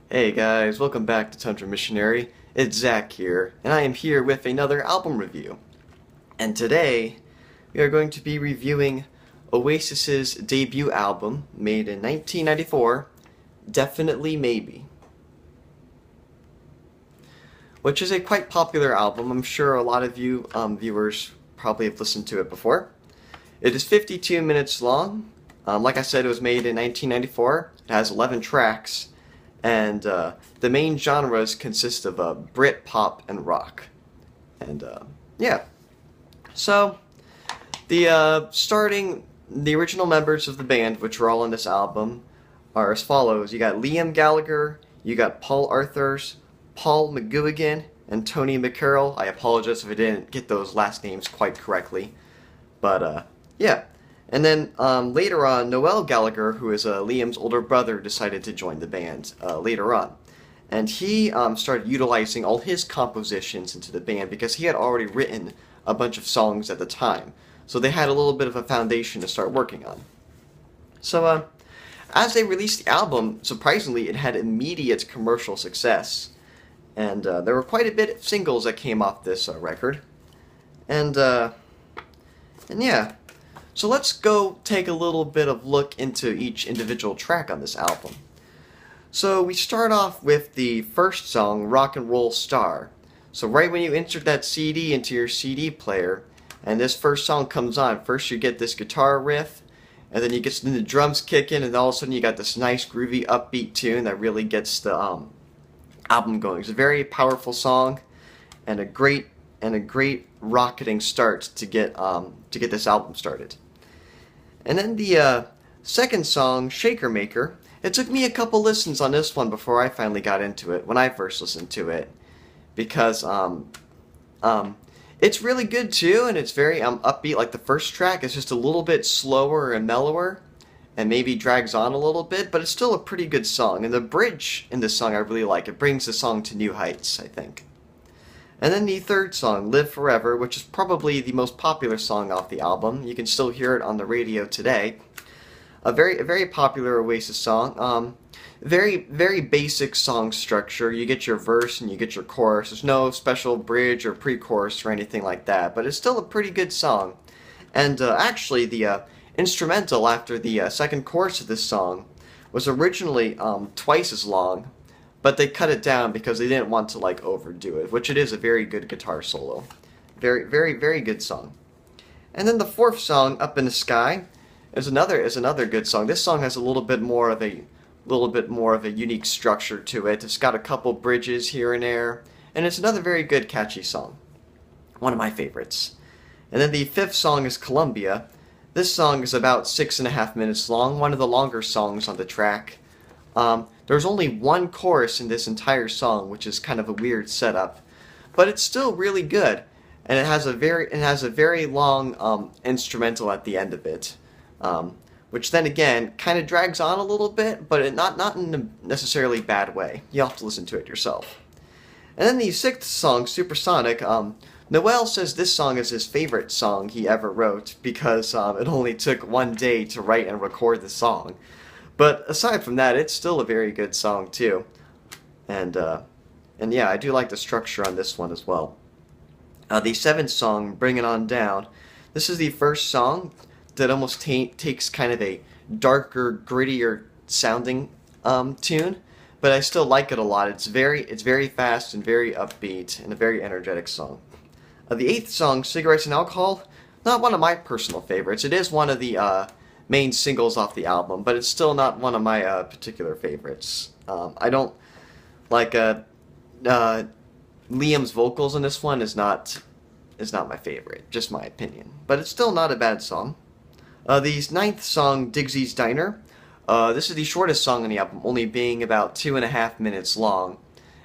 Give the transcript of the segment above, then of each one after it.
Hey guys, welcome back to Tundra Missionary. It's Zach here, and I am here with another album review. And today, we are going to be reviewing Oasis's debut album, made in 1994, Definitely Maybe. Which is a quite popular album. I'm sure a lot of you viewers probably have listened to it before. It is 52 minutes long. Like I said, it was made in 1994. It has 11 tracks. And the main genres consist of Brit, pop, and rock. And yeah. So, the original members of the band, which are all on this album, are as follows. You got Liam Gallagher, you got Paul Arthurs, Paul McGuigan, and Tony McCarroll. I apologize if I didn't get those last names quite correctly. But yeah. And then later on, Noel Gallagher, who is Liam's older brother, decided to join the band later on. And he started utilizing all his compositions into the band because he had already written a bunch of songs at the time. So they had a little bit of a foundation to start working on. So as they released the album, surprisingly, it had immediate commercial success. And there were quite a bit of singles that came off this record. And yeah. So let's go take a little bit of look into each individual track on this album. So we start off with the first song, Rock and Roll Star. So right when you insert that CD into your CD player, and this first song comes on, first you get this guitar riff, and then you get the drums kicking, and all of a sudden you got this nice groovy upbeat tune that really gets the album going. It's a very powerful song, and a great rocketing start to get this album started. And then the second song, Shaker Maker, it took me a couple listens on this one before I finally got into it, when I first listened to it. Because it's really good too, and it's very upbeat like the first track. It's just a little bit slower and mellower, and maybe drags on a little bit, but it's still a pretty good song. And the bridge in this song I really like. It brings the song to new heights, I think. And then the third song, Live Forever, which is probably the most popular song off the album. You can still hear it on the radio today. A very popular Oasis song. Very basic song structure. You get your verse and you get your chorus. There's no special bridge or pre-chorus or anything like that, but it's still a pretty good song. And actually, the instrumental after the second chorus of this song was originally twice as long. But they cut it down because they didn't want to overdo it, which it is a very good guitar solo. Very good song. And then the fourth song, Up in the Sky, is another good song. This song has a little bit more of a unique structure to it. It's got a couple bridges here and there, and it's another very good catchy song. One of my favorites. And then the fifth song is Columbia. This song is about 6.5 minutes long, one of the longer songs on the track. There's only one chorus in this entire song, which is kind of a weird setup, but it's still really good, and it has a very long instrumental at the end of it, which then again kind of drags on a little bit, but not in a necessarily bad way. You'll have to listen to it yourself. And then the sixth song, Supersonic. Noel says this song is his favorite song he ever wrote because it only took one day to write and record the song. But aside from that, it's still a very good song too, and yeah, I do like the structure on this one as well. The seventh song, Bring It On Down. This is the first song that almost takes kind of a darker, grittier sounding tune, but I still like it a lot. It's very fast and very upbeat and a very energetic song. The eighth song, Cigarettes and Alcohol, not one of my personal favorites. It is one of the main singles off the album, but it's still not one of my particular favorites. I don't like Liam's vocals in this one is not my favorite, just my opinion. But it's still not a bad song. The ninth song, Digsy's Diner. This is the shortest song on the album, only being about 2.5 minutes long,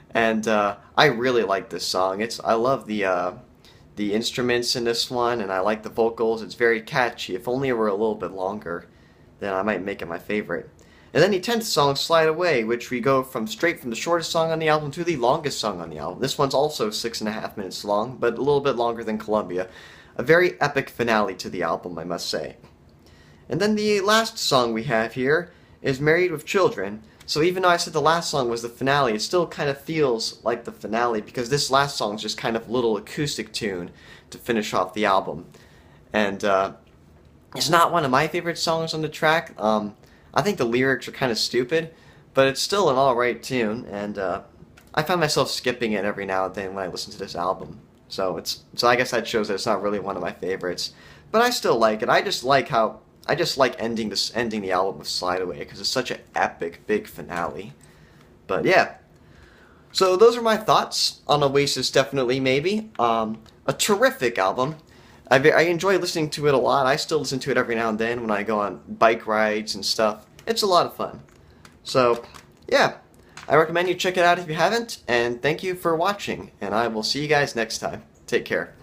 and I really like this song. I love the instruments in this one, and I like the vocals. It's very catchy. If only it were a little bit longer, then I might make it my favorite. And then the 10th song, Slide Away, which we go straight from the shortest song on the album to the longest song on the album. This one's also 6.5 minutes long, but a little bit longer than Columbia. A very epic finale to the album, I must say. And then the last song we have here is Married with Children. So even though I said the last song was the finale, it still kind of feels like the finale because this last song is just kind of a little acoustic tune to finish off the album. And it's not one of my favorite songs on the track. I think the lyrics are kind of stupid, but it's still an alright tune, and I find myself skipping it every now and then when I listen to this album. So I guess that shows that it's not really one of my favorites, but I still like it. I just like ending the album with Slide Away because it's such an epic big finale. But yeah, so those are my thoughts on Oasis Definitely Maybe. A terrific album. I enjoy listening to it a lot. I still listen to it every now and then when I go on bike rides and stuff. It's a lot of fun. So, yeah, I recommend you check it out if you haven't, and thank you for watching, and I will see you guys next time. Take care.